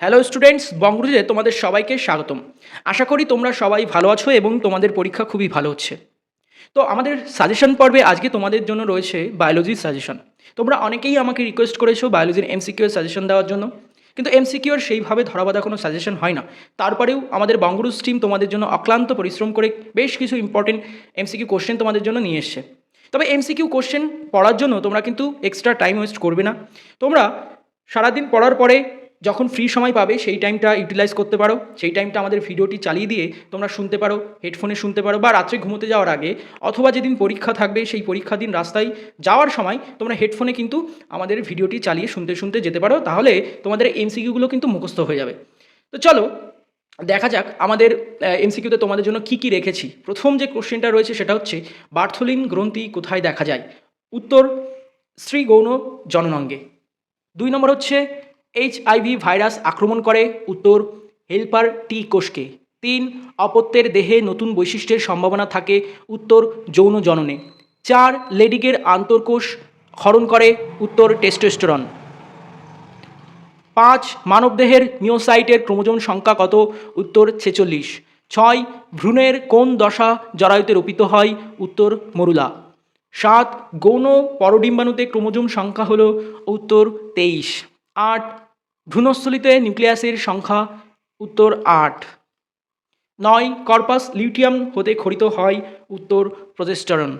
Hello students, বঙ্গরুজে তোমাদের সবাইকে স্বাগতম। আশা করি তোমরা সবাই ভালো আছো এবং তোমাদের পরীক্ষা খুবই ভালো হচ্ছে। তো আমাদের সাজেশন পর্বে আজকে তোমাদের জন্য রয়েছে বায়োলজির সাজেশন। তোমরা অনেকেই আমাকে রিকোয়েস্ট করেছো বায়োলজির এমসিকিউ এর সাজেশন দেওয়ার জন্য, কিন্তু এমসিকিউর সেইভাবে ধরাবাঁধা কোনো সাজেশন হয় না। তারপরেও আমাদের বঙ্গরুজ টিম তোমাদের জন্য অক্লান্ত পরিশ্রম করে বেশ কিছু ইম্পর্টেন্ট এমসিকিউ কোশ্চেন তোমাদের জন্য নিয়ে এসছে। তবে এমসিকিউ কোশ্চেন পড়ার জন্য তোমরা কিন্তু এক্সট্রা টাইম ওয়েস্ট করবে না। তোমরা সারাদিন পড়ার পরে যখন ফ্রি সময় পাবে সেই টাইমটা ইউটিলাইজ করতে পারো। সেই টাইমটা আমাদের ভিডিওটি চালিয়ে দিয়ে তোমরা শুনতে পারো, হেডফোনে শুনতে পারো, বা রাত্রে ঘুমোতে যাওয়ার আগে, অথবা যেদিন পরীক্ষা থাকবে সেই পরীক্ষার দিন রাস্তায় যাওয়ার সময় তোমরা হেডফোনে কিন্তু আমাদের ভিডিওটি চালিয়ে শুনতে শুনতে যেতে পারো। তাহলে তোমাদের এমসিকিউগুলো কিন্তু মুখস্থ হয়ে যাবে। তো চলো দেখা যাক আমাদের এমসিকিউতে তোমাদের জন্য কি কি রেখেছি। প্রথম যে কোশ্চেনটা রয়েছে সেটা হচ্ছে, বার্থোলিন গ্রন্থি কোথায় দেখা যায়? উত্তর, স্ত্রী গৌণ জননাঙ্গে। 2 নম্বর হচ্ছে, এইচআইভি ভাইরাস আক্রমণ করে? উত্তর, হেল্পার টি কোষকে। 3, অপত্যের দেহে নতুন বৈশিষ্ট্যের সম্ভাবনা থাকে? উত্তর, যৌন জননে। 4, লেডিকের আন্তঃকোষ ক্ষরণ করে? উত্তর, টেস্টোস্টেরন। 5, মানবদেহের মিওসাইটের ক্রোমোজোম সংখ্যা কত? উত্তর, 46। 6, ভ্রূণের কোন দশা জরায়ুতে রোপিত হয়? উত্তর, মরুলা। 7, গৌণ পরডিম্বাণুতে ক্রোমোজোম সংখ্যা হল? উত্তর, 23। 8, ভ্রূণস্থলিতে নিউক্লিয়াসের সংখ্যা? উত্তর, 8। 9, কর্পাস লিউটিয়াম হতে খরিত হয়? উত্তর, প্রজেস্টেরন।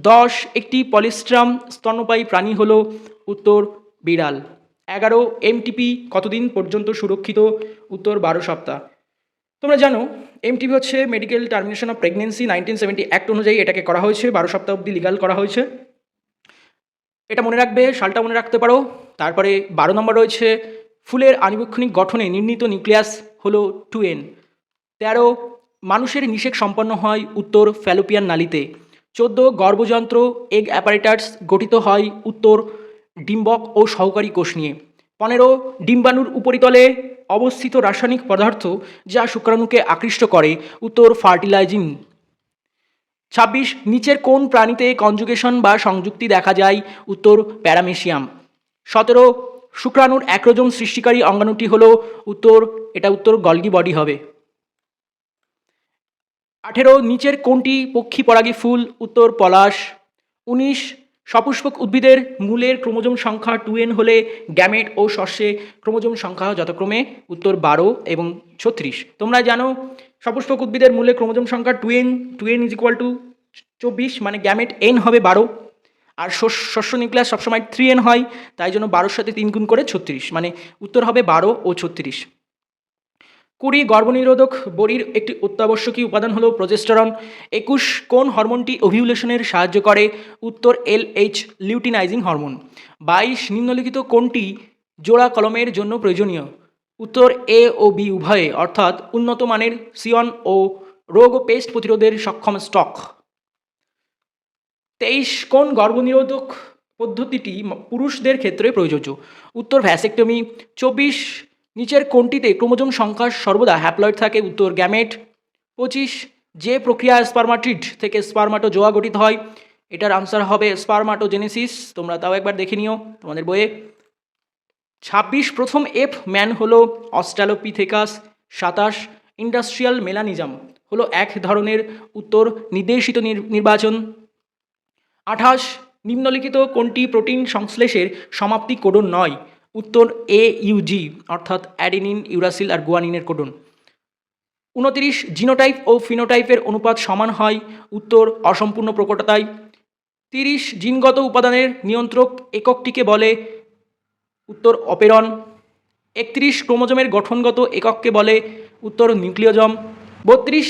10, একটি পলিস্ট্রাম স্তন্যপায়ী প্রাণী হল? উত্তর, বিড়াল। 11, এমটিপি কতদিন পর্যন্ত সুরক্ষিত? উত্তর, 12 সপ্তাহ। তোমরা জানো এমটিপি হচ্ছে medical termination of pregnancy, 1970 act অনুযায়ী এটাকে করা হয়েছে, 12 সপ্তাহ অবধি লিগাল করা হয়েছে। এটা মনে রাখবে, সালটা মনে রাখতে পারো। তারপরে 12 নম্বর রয়েছে, ফুলের আণুবীক্ষণিক গঠনে নির্ণীত নিউক্লিয়াস হলো 2n। 13, মানুষের নিষেক সম্পন্ন হয়? উত্তর, ফ্যালোপিয়ান নালীতে। 14, গর্ভযন্ত্র এগ অ্যাপারেটাস গঠিত হয়? উত্তর, ডিম্বক ও সহকারী কোষ নিয়ে। 15, ডিম্বাণুর উপরিতলে অবস্থিত রাসায়নিক পদার্থ যা শুক্রাণুকে আকৃষ্ট করে? উত্তর, ফার্টিলাইজিং। 26, নিচের কোন প্রাণীতে কনজুগেশন বা সংযুক্তি দেখা যায়? উত্তর, প্যারামেসিয়াম। 17, শুক্রাণুর অ্যাক্রোজোম সৃষ্টিকারী অঙ্গাণুটি হলো? উত্তর, এটা উত্তর গলগি বডি হবে। 18, নিচের কোনটি পক্ষী পরাগী ফুল? উত্তর, পলাশ। 19, সপুষ্পক উদ্ভিদের মূলের ক্রোমোজোম সংখ্যা 2n হলে গ্যামেট ও শস্যে ক্রোমোজোম সংখ্যা যথাক্রমে? উত্তর, 12 এবং 36। তোমরা জানো সপুষ্পক উদ্ভিদের মূলে ক্রোমোজোম সংখ্যা 2n ইজ ইকুয়াল টু 24, মানে গ্যামেট n হবে 12, আর শস্য নিউক্লিয়াস সবসময় 3n হয়, তাই জন্য 12-র সাথে 3 গুণ করে 36, মানে উত্তর হবে 12 ও 36। 20, গর্ভনিরোধক বড়ির একটি অত্যাবশ্যকীয় উপাদান হলো প্রজেস্টেরন। 21, কোন হরমোনটি ওভিউলেশনের সাহায্য করে? উত্তর, LH, লিউটিনাইজিং হরমোন। 22, নিম্নলিখিত কোনটি জোড়া কলমের জন্য প্রয়োজনীয়? উত্তর, A ও B উভয়ে, অর্থাৎ উন্নত মানের সিয়ন ও রোগ ও পেস্ট প্রতিরোধের সক্ষম স্টক। 23, কোন গর্ভনিরোধক পদ্ধতিটি পুরুষদের ক্ষেত্রে প্রযোজ্য? উত্তর, ভ্যাসেক্টমি। 24, নিচের কোনটিতে ক্রোমোজোম সংখ্যা সর্বদা হ্যাপ্লয়েড থাকে? উত্তর, গ্যামেট। 25, যে প্রক্রিয়া স্পারমাটিড থেকে স্পারমাটোজোয়া গঠিত হয়? এটার আনসার হবে স্পারমাটোজেনেসিস। তোমরা তাও একবার দেখে নিও তোমাদের বইয়ে। 26, প্রথম এফ ম্যান হলো অস্ট্রালোপিথেকাস। 27, ইন্ডাস্ট্রিয়াল মেলানিজম হলো এক ধরনের? উত্তর, নির্দেশিত নির্বাচন। 28, নিম্নলিখিত কোনটি প্রোটিন সংশ্লেষের সমাপ্তি কোডন নয়? উত্তর, AUG, অর্থাৎ অ্যাডেনিন, ইউরাসিল আর গুয়ানিনের কোডন। 29, জিনোটাইপ ও ফিনোটাইপের অনুপাত সমান হয়? উত্তর, অসম্পূর্ণ প্রকটতায়। 30, জিনগত উপাদানের নিয়ন্ত্রক এককটিকে বলে? উত্তর, অপেরন। 31, ক্রোমোজোমের গঠনগত একককে বলে? উত্তর, nucleosome. 32,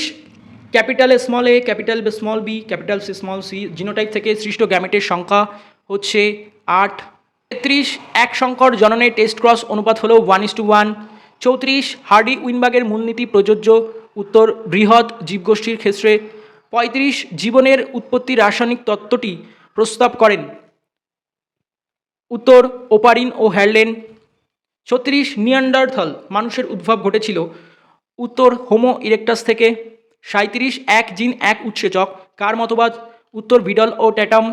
capital small A, capital small B, capital small C genotype থেকে সৃষ্ট গ্যামেটের সংখ্যা হচ্ছে 8। 33, এক সংকর জননে টেস্ট ক্রস অনুপাত হলো 1:1। 34, হার্ডি উইনবাগের মূলনীতি প্রযোজ্য? উত্তর, বৃহৎ জীবগোষ্ঠীর ক্ষেত্রে। 35, জীবনের উৎপত্তি রাসায়নিক তত্ত্বটি প্রস্তাব করেন? উত্তর, ওপারিন ও হ্যারলেন। 36, নিয়ান্ডারথল মানুষের উদ্ভব ঘটেছিল? উত্তর, হোমো ইরেক্টাস থেকে। 37, এক জিন এক উৎসেচক, কার মতবাদ? উত্তর, বিডল ও ট্যাটাম।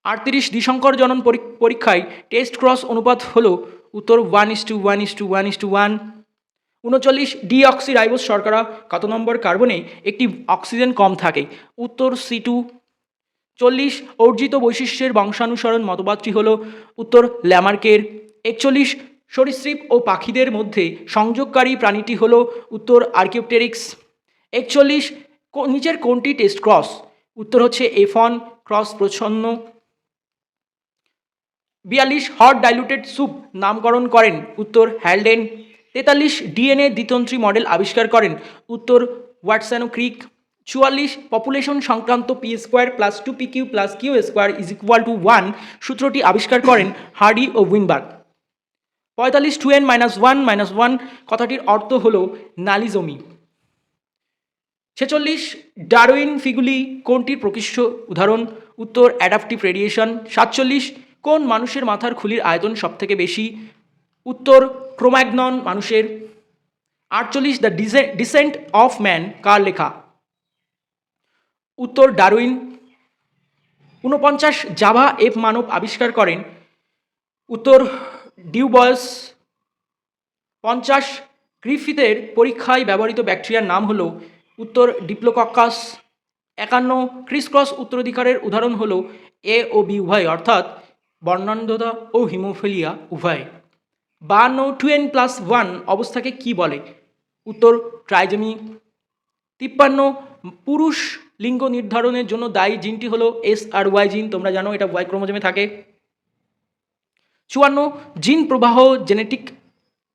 38, দ্বিসংকর জনন পরীক্ষায় টেস্ট ক্রস অনুপাত হলো? উত্তর 1:1:1:1। 39 ডিঅক্সিরাইবোজ শর্করা কত নম্বর কার্বনে একটি অক্সিজেন কম থাকে? উত্তর C2। 40 অর্জিত বৈশিষ্ট্যের বংশানুসরণ মতবাদটি হল উত্তর ল্যামার্কের। 41 সরীসৃপ ও পাখিদের মধ্যে সংযোগকারী প্রাণীটি হল উত্তর আর্কিওপটেরিক্স। 41 নিচের কোনটি টেস্ট ক্রস? উত্তর হচ্ছে F1 ক্রস প্রচ্ছন্ন। 42 হট ডাইলুটেড স্যুপ নামকরণ করেন? উত্তর হ্যালডেন। 43 ডিএনএ দ্বিতন্ত্রী মডেল আবিষ্কার করেন? উত্তর ওয়াটসন ও ক্রিক। 44 পপুলেশন সংক্রান্ত P² + 2PQ + Q² = 1 সূত্রটি আবিষ্কার করেন হার্ডি ও উইনবার্গ। 45 2n-1 কথাটির অর্থ হল নালিজমি। 46 ডারউইন ফিগুলি কোনটির প্রকৃষ্ট উদাহরণ? উত্তর অ্যাডাপটিভ রেডিয়েশন। 47 কোন মানুষের মাথার খুলির আয়তন সবথেকে বেশি? উত্তর ক্রোম্যাগনন মানুষের। 48 দ্য ডিসেন্ট অফ ম্যান কার লেখা? উত্তর ডারউইন। 49 জাভা এপ মানব আবিষ্কার করেন? উত্তর ডিউবয়েস। 50 গ্রিফিথের পরীক্ষায় ব্যবহৃত ব্যাকটেরিয়ার নাম হল? উত্তর ডিপ্লোকক্কাস। 51 ক্রিসক্রস উত্তরাধিকারের উদাহরণ হল A ও B উভয়, অর্থাৎ বর্ণান্ধতা ও হিমোফিলিয়া উভয়। 52 2n+1 অবস্থাকে কি বলে? উত্তর ট্রাইজমি। 53 পুরুষ লিঙ্গ নির্ধারণের জন্য দায়ী জিনটি হলো SRY জিন, তোমরা জানো এটা Y ক্রোমোজোমে থাকে। 54 জিন প্রবাহ জেনেটিক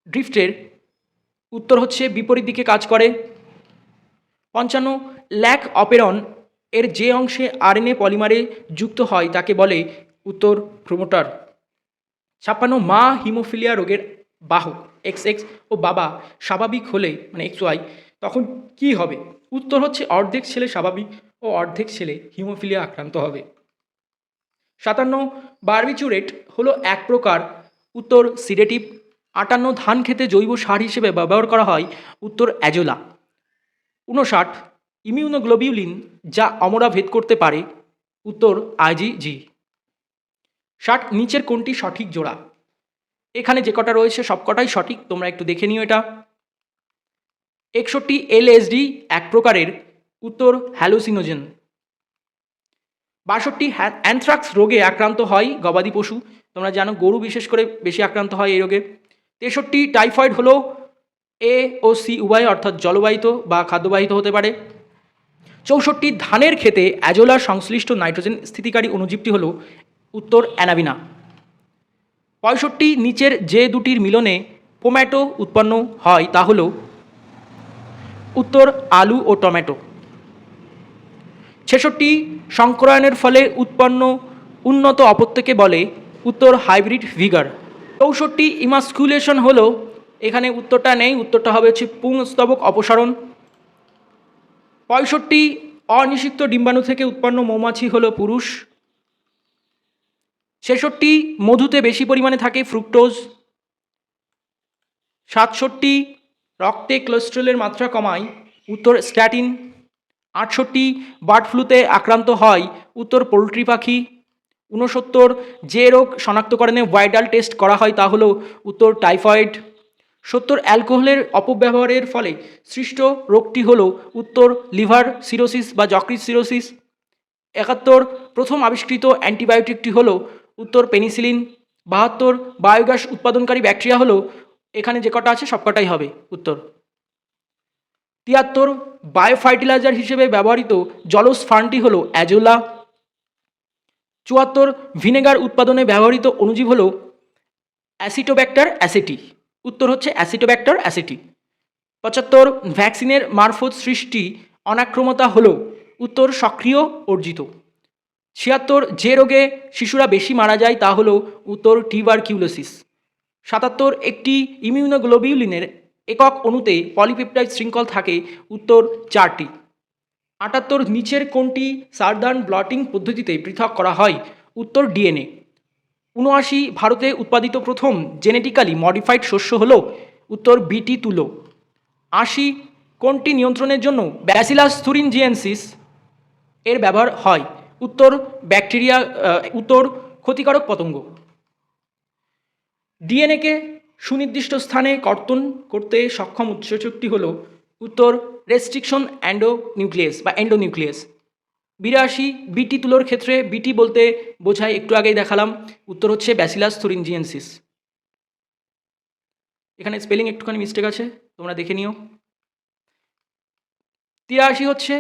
ড্রিফটের উত্তর হচ্ছে বিপরীত দিকে কাজ করে। 55 ল্যাক অপেরন এর যে অংশে আরএনএ পলিমারে যুক্ত হয় তাকে বলে? উত্তর প্রোমোটার। 56 মা হিমোফিলিয়া রোগের বাহক XX ও বাবা স্বাভাবিক হলে মানে XY তখন কি হবে? উত্তর হচ্ছে অর্ধেক ছেলে স্বাভাবিক ও অর্ধেক ছেলে হিমোফিলিয়া আক্রান্ত হবে। 57 বারবিচুরেট হলো এক প্রকার? উত্তর সিডেটিভ। 58 ধান খেতে জৈব সার হিসেবে ব্যবহার করা হয়? উত্তর অ্যাজোলা। 59 ইমিউনোগ্লোবিউলিন যা অমরা ভেদ করতে পারে? উত্তর IgG। 60 নিচের কোনটি সঠিক জোড়া? এখানে যে কটা রয়েছে সবকটাই সঠিক, তোমরা একটু দেখে নিও এটা। 61 LSD এক প্রকারের? উত্তর হ্যালুসিনোজেন। 62 অ্যানথ্রাক্স রোগে আক্রান্ত হয় গবাদি পশু? তোমরা জানো গরু বিশেষ করে বেশি আক্রান্ত হয় এই রোগে। 63 টাইফয়েড হলো A ও C উভয়, অর্থাৎ জলবাহিত বা খাদ্যবাহিত হতে পারে। 64 ধানের ক্ষেতে অ্যাজোলার সংশ্লিষ্ট নাইট্রোজেন স্থিতিকারী অণুজীবটি হলো? উত্তর অ্যানাবিনা। 65 নিচের যে দুটির মিলনে পোম্যাটো উৎপন্ন হয় তা হলো? উত্তর আলু ও টমেটো। 66 সংকরায়নের ফলে উৎপন্ন উন্নত অপত্যকে বলে? উত্তর হাইব্রিড ভিগার। 64 ইমাস্কুলেশন হলো? এখানে উত্তরটা নেই, উত্তরটা হবে হচ্ছে পুংস্তবক অপসারণ। 65 অনিষিক্ত ডিম্বাণু থেকে উৎপন্ন মৌমাছি হলো পুরুষ। 66 মধুতে বেশি পরিমাণে থাকে ফ্রুক্টোজ। 67 রক্তে কোলেস্টেরলের মাত্রা কমায়? উত্তর স্ট্যাটিন। 68 বার্ড ফ্লুতে আক্রান্ত হয়? উত্তর পোলট্রি পাখি। 69 যে রোগ শনাক্তকরণে ভাইটাল টেস্ট করা হয় তা হলো? উত্তর টাইফয়েড। 70 অ্যালকোহলের অপব্যবহারের ফলে সৃষ্ট রোগটি হলো? উত্তর লিভার সিরোসিস বা যকৃৎ সিরোসিস। 71 প্রথম আবিষ্কৃত অ্যান্টিবায়োটিকটি হলো? উত্তর পেনিসিলিন। 72 বায়োগ্যাস উৎপাদনকারী ব্যাকটেরিয়া হলো? এখানে যে কটা আছে সবকটাই হবে উত্তর। 73 বায়োফার্টিলাইজার হিসেবে ব্যবহৃত জলজ ফার্নটি হলো? অ্যাজোলা। 74 ভিনেগার উৎপাদনে ব্যবহৃত অণুজীব হলো? অ্যাসিটোব্যাক্টার অ্যাসেটি। উত্তর হচ্ছে অ্যাসিটোব্যাক্টার অ্যাসেটি। 75 ভ্যাকসিনের মারফত সৃষ্টি অনাক্রমতা হলো? উত্তর সক্রিয় অর্জিত। 76 যে রোগে শিশুরা বেশি মারা যায় তা হলো? উত্তর টিউবারকিউলোসিস। 77 একটি ইমিউনোগ্লোবিউলিনের একক অণুতে পলিপেপটাইড শৃঙ্খল থাকে? উত্তর 4টি। 78 নিচের কোনটি সার্দার্ন ব্লটিং পদ্ধতিতে পৃথক করা হয়? উত্তর ডিএনএ। 79 ভারতে উৎপাদিত প্রথম জেনেটিক্যালি মডিফাইড শস্য হলো? উত্তর বিটি তুলো। 80 কোনটি নিয়ন্ত্রণের জন্য ব্যাসিলাস থুরিনজিয়েন্সিস এর ব্যবহার হয়? উত্তর ব্যাকটেরিয়া, উত্তর ক্ষতিকারক পতঙ্গ। ডিএনএকে সুনির্দিষ্ট স্থানে কর্তন করতে সক্ষম উৎসেচকটি হল উত্তর রেস্ট্রিকশন অ্যান্ডোনিউক্লিয়াস বা এন্ডোনিউক্লিয়াস। 82 বিটি তুলোর ক্ষেত্রে বিটি বলতে বোঝায়, একটু আগেই দেখালাম, উত্তর হচ্ছে ব্যাসিলাস থুরিনজিয়েন্সিস। এখানে স্পেলিং একটুখানি মিস্টেক আছে, তোমরা দেখে নিও। 83 হচ্ছে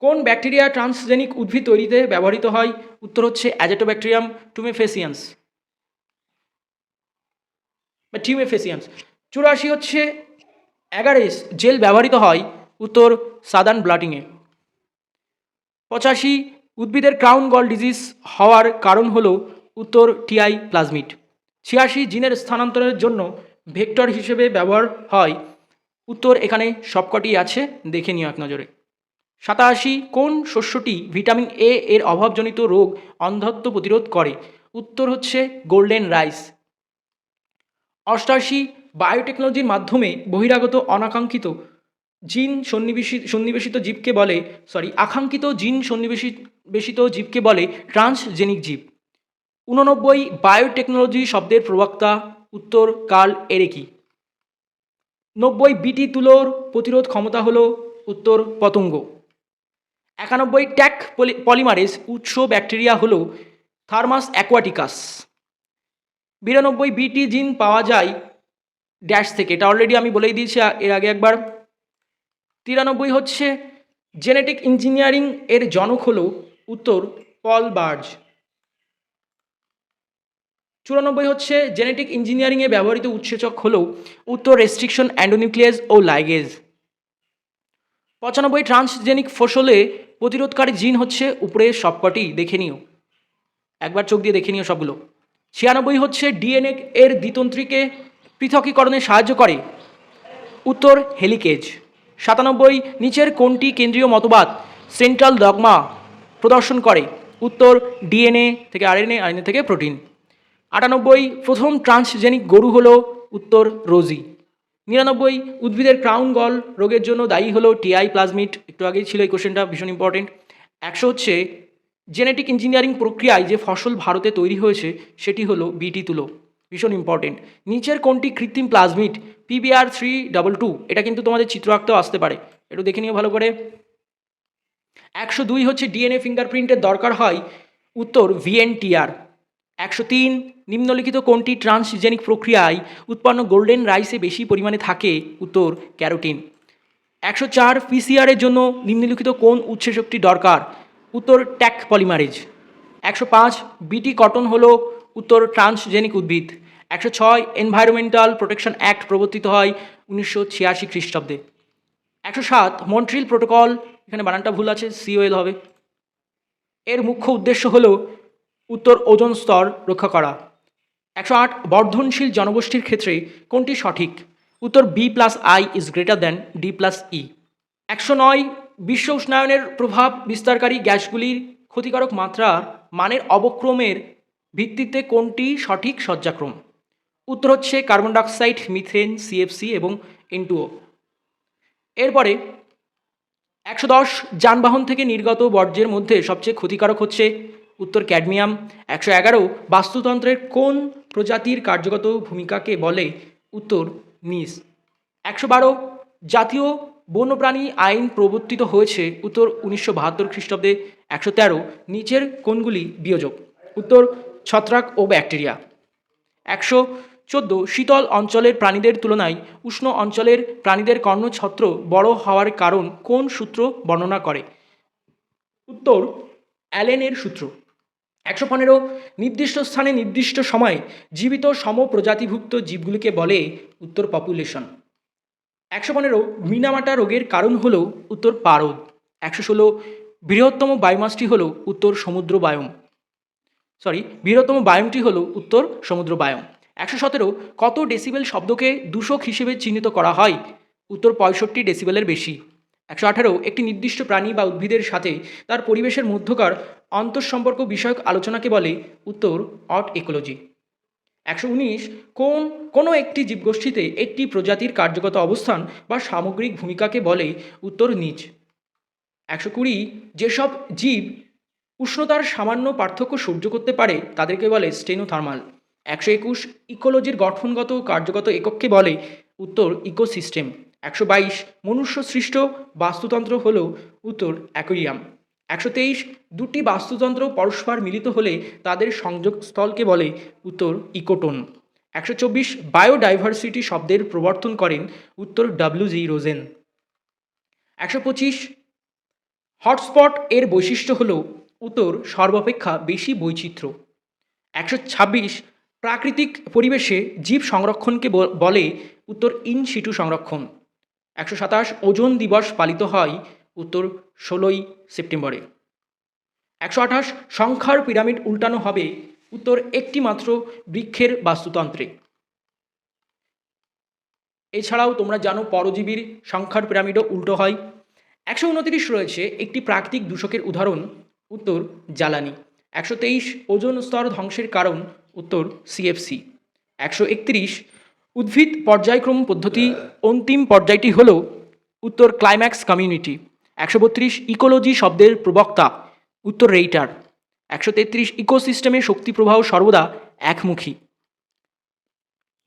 কোন ব্যাকটেরিয়া ট্রান্সজেনিক উদ্ভিদ তৈরিতে ব্যবহৃত হয়? উত্তর হচ্ছে অ্যাজেটোব্যাকটেরিয়াম টুমেফেসিয়ান্স বা টিউমেফেসিয়ান্স। 84 হচ্ছে অ্যাগারেস জেল ব্যবহৃত হয়? উত্তর সাদার্ন ব্লাটিংয়ে। 85 উদ্ভিদের ক্রাউন গল ডিজিজ হওয়ার কারণ হল? উত্তর টিআই প্লাজমিড। 86 জিনের স্থানান্তরের জন্য ভেক্টর হিসেবে ব্যবহার হয়? উত্তর এখানে সবকটি আছে, দেখে নিও এক নজরে। 87 কোন শস্যটি ভিটামিন এ এর অভাবজনিত রোগ অন্ধত্ব প্রতিরোধ করে? উত্তর হচ্ছে গোল্ডেন রাইস। 88 বায়োটেকনোলজির মাধ্যমে বহিরাগত অনাকাঙ্ক্ষিত জিন সন্নিবেশিত জীবকে বলে, আকাঙ্ক্ষিত জিন সন্নিবেশিত জীবকে বলে ট্রান্সজেনিক জীব। 89 বায়োটেকনোলজি শব্দের প্রবক্তা? উত্তর কার্ল এরেকি। 90 বিটি তুলোর প্রতিরোধ ক্ষমতা হলো? উত্তর পতঙ্গ। 91 ট্যাক পলিমারেজ উৎস ব্যাকটেরিয়া হলো থার্মাস অ্যাকোয়াটিকাস। 92 বিটি জিন পাওয়া যায় ড্যাশ থেকে, এটা অলরেডি আমি বলেই দিয়েছি এর আগে একবার। 93 হচ্ছে জেনেটিক ইঞ্জিনিয়ারিং এর জনক হলো? উত্তর পল বার্জ। 94 হচ্ছে জেনেটিক ইঞ্জিনিয়ারিংয়ে ব্যবহৃত উৎসেচক হলো? উত্তর রেস্ট্রিকশন অ্যান্ডোনিউক্লিয়াস ও লাইগেজ। 95 ট্রান্সজেনিক ফসলে প্রতিরোধকারী জিন হচ্ছে? উপরের সবকটি, দেখে নিও, একবার চোখ দিয়ে দেখে নিও সবগুলো। 96 হচ্ছে ডিএনএ এর দ্বিতন্ত্রীকে পৃথকীকরণে সাহায্য করে? উত্তর হেলিকেজ। 97 নিচের কোনটি কেন্দ্রীয় মতবাদ সেন্ট্রাল ডগমা প্রদর্শন করে? উত্তর ডিএনএ থেকে আরএনএ, আরএনএ থেকে প্রোটিন। 98 প্রথম ট্রান্সজেনিক গরু হলো? উত্তর রোজি। 99 উদ্ভিদের ক্রাউন গল রোগের জন্য দায়ী হলো টিআই প্লাজমিড, একটু আগেই ছিল এই কোশ্চেনটা, ভীষণ ইম্পর্টেন্ট। 100 হচ্ছে জেনেটিক ইঞ্জিনিয়ারিং প্রক্রিয়ায় যে ফসল ভারতে তৈরি হয়েছে সেটি হলো বিটি তুলো, ভীষণ ইম্পর্টেন্ট। নিচের কোনটি কৃত্রিম প্লাজমিড? PBr322, এটা কিন্তু তোমাদের চিত্র আঁকতেও আসতে পারে, একটু দেখে নিও ভালো করে। 102 হচ্ছে ডিএনএ ফিঙ্গারপ্রিন্টের দরকার হয়? উত্তর VNTR। 103 নিম্নলিখিত কোনটি ট্রান্সজেনিক প্রক্রিয়ায় উৎপন্ন গোল্ডেন রাইসে বেশি পরিমাণে থাকে? উত্তর ক্যারোটিন। 104 PCR এর জন্য নিম্নলিখিত কোন উৎসেচকটি দরকার? উত্তর ট্যাক পলিমারেজ। 105 বিটি কটন হলো? উত্তর ট্রান্সজেনিক উদ্ভিদ। 106 এনভায়রনমেন্টাল প্রোটেকশন অ্যাক্ট প্রবর্তিত হয় 1986 খ্রিস্টাব্দে। 107 মন্ট্রিল প্রোটোকল, এখানে বানানটা ভুল আছে, COL হবে, এর মুখ্য উদ্দেশ্য হলো? উত্তর ওজোন স্তর রক্ষা করা। 108 বর্ধনশীল জনগোষ্ঠীর ক্ষেত্রে কোনটি সঠিক? উত্তর B+I is greater than D+E। 109 বিশ্ব উষ্ণায়নের প্রভাব বিস্তারকারী গ্যাসগুলির ক্ষতিকারক মাত্রার মানের অবক্রমের ভিত্তিতে কোনটি সঠিক সজ্জাক্রম? উত্তর হচ্ছে কার্বন ডাইঅক্সাইড, মিথেন, CFC এবং N2O। এরপরে 110 যানবাহন থেকে নির্গত বর্জ্যের মধ্যে সবচেয়ে ক্ষতিকারক হচ্ছে? উত্তর ক্যাডমিয়াম। 111 বাস্তুতন্ত্রের কোন প্রজাতির কার্যগত ভূমিকাকে বলে? উত্তর নিস। 112 জাতীয় বন্যপ্রাণী আইন প্রবর্তিত হয়েছে? উত্তর 1972 খ্রিস্টাব্দে। 113 নিচের কোনগুলি বিয়োজক? উত্তর ছত্রাক ও ব্যাকটেরিয়া। 114 শীতল অঞ্চলের প্রাণীদের তুলনায় উষ্ণ অঞ্চলের প্রাণীদের কর্ণছত্র বড় হওয়ার কারণ কোন সূত্র বর্ণনা করে? উত্তর অ্যালেনের সূত্র। 115 নির্দিষ্ট স্থানে নির্দিষ্ট সময়ে জীবিত সমপ্রজাতিভুক্ত জীবগুলিকে বলে? উত্তর পপুলেশন। 115 মিনামাটা রোগের কারণ হলো? উত্তর পারদ। 116 বৃহত্তম বায়োমাসটি হলো? উত্তর সমুদ্র বায়ুম। বৃহত্তম বায়ুমটি হলো? উত্তর সমুদ্র বায়ুম। 117 কত ডেসিবেল শব্দকে দূষক হিসেবে চিহ্নিত করা হয়? উত্তর 65 ডেসিবেলের বেশি। 118 একটি নির্দিষ্ট প্রাণী বা উদ্ভিদের সাথে তার পরিবেশের মধ্যকার আন্তঃসম্পর্ক বিষয়ক আলোচনাকে বলে? উত্তর অট ইকোলজি। 119 কোনো একটি জীবগোষ্ঠীতে একটি প্রজাতির কার্যগত অবস্থান বা সামগ্রিক ভূমিকাকে বলে? উত্তর নিচ। 120 যেসব জীব উষ্ণতার সামান্য পার্থক্য সহ্য করতে পারে তাদেরকে বলে স্টেনোথার্মাল। 121 ইকোলজির গঠনগত কার্যগত একককে বলে, উত্তর ইকোসিস্টেম। 122 মনুষ্য সৃষ্ট বাস্তুতন্ত্র হল, উত্তর অ্যাকোয়ারিয়াম। 123 দুটি বাস্তুতন্ত্র পরস্পর মিলিত হলে তাদের সংযোগস্থলকে বলে, উত্তর ইকোটোন। 124 বায়োডাইভার্সিটি শব্দের প্রবর্তন করেন, উত্তর ডব্লিউ.জি. রোজেন। 125 হটস্পট এর বৈশিষ্ট্য হল, উত্তর সর্বাপেক্ষা বেশি বৈচিত্র্য। 126 প্রাকৃতিক পরিবেশে জীব সংরক্ষণকে বলে, উত্তর ইন সিটু সংরক্ষণ। 127 ওজোন দিবস পালিত হয়, উত্তর 16ই সেপ্টেম্বরে। 128 সংখ্যার পিরামিড উল্টানো হবে, উত্তর একটি মাত্র বৃক্ষের বাস্তুতন্ত্রে। এছাড়াও তোমরা জানো পরজীবীর সংখ্যার পিরামিডও উল্টো হয়। 129 রয়েছে একটি প্রাকৃতিক দূষকের উদাহরণ, উত্তর জ্বালানি। 123 ওজোন স্তর ধ্বংসের কারণ, উত্তর সিএফসি। 131 উদ্ভিদ পর্যায়ক্রম পদ্ধতি অন্তিম পর্যায়টি হল, উত্তর ক্লাইম্যাক্স কমিউনিটি। 132 ইকোলজি শব্দের প্রবক্তা, উত্তর রেইটার। 133 ইকোসিস্টেমে শক্তি প্রবাহ সর্বদা একমুখী।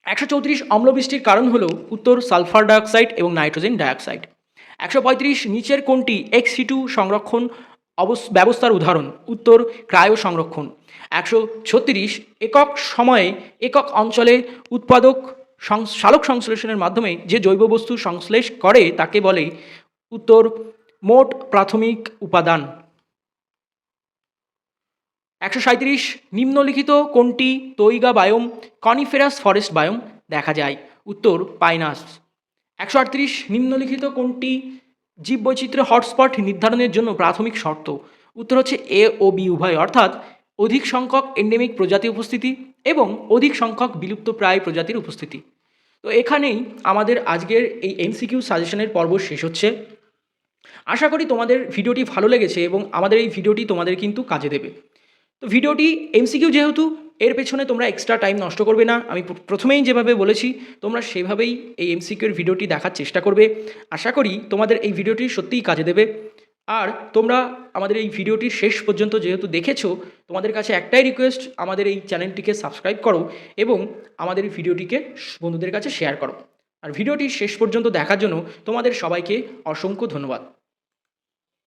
134 অম্লবৃষ্টির কারণ হল, উত্তর সালফার ডাইঅক্সাইড এবং নাইট্রোজেন ডাইঅক্সাইড। 135 নিচের কোনটি এক্স সিটু সংরক্ষণ ব্যবস্থার উদাহরণ, উত্তর ক্রায়ো সংরক্ষণ। 136 একক সময়ে একক অঞ্চলে উৎপাদক সালোক সংশ্লেষণের মাধ্যমে যে জৈব বস্তু সংশ্লেষ করে তাকে বলে, উত্তর মোট প্রাথমিক উপাদান। 137 নিম্নলিখিত কোনটি তৈগা বায়োম কনিফেরাস ফরেস্ট বায়োম দেখা যায়, উত্তর পাইনাস। 138 নিম্নলিখিত কোনটি জীববৈচিত্র্য হটস্পট নির্ধারণের জন্য প্রাথমিক শর্ত, উত্তর হচ্ছে এ ও বি উভয়, অর্থাৎ অধিক সংখ্যক এন্ডেমিক প্রজাতি উপস্থিতি এবং অধিক সংখ্যক বিলুপ্তপ্রায় প্রজাতির উপস্থিতি। তো এখানেই আমাদের আজকের এই এমসিকিউ সাজেশনের পর্ব শেষ হচ্ছে। আশা করি তোমাদের ভিডিওটি ভালো লেগেছে এবং আমাদের এই ভিডিওটি তোমাদের কিন্তু কাজে দেবে। তো ভিডিওটি এমসিকিউ যেহেতু, এর পেছনে তোমরা এক্সট্রা টাইম নষ্ট করবে না। আমি প্রথমেই যেভাবে বলেছি তোমরা সেভাবেই এই এমসিকিউর ভিডিওটি দেখার চেষ্টা করবে। আশা করি তোমাদের এই ভিডিওটি সত্যিই কাজে দেবে। আর তোমরা আমাদের এই ভিডিওটির শেষ পর্যন্ত যেহেতু দেখেছো, তোমাদের কাছে একটাই রিকোয়েস্ট, আমাদের এই চ্যানেলটিকে সাবস্ক্রাইব করো এবং আমাদের এই ভিডিওটিকে বন্ধুদের কাছে শেয়ার করো। আর ভিডিওটি শেষ পর্যন্ত দেখার জন্য তোমাদের সবাইকে অসংখ্য ধন্যবাদ।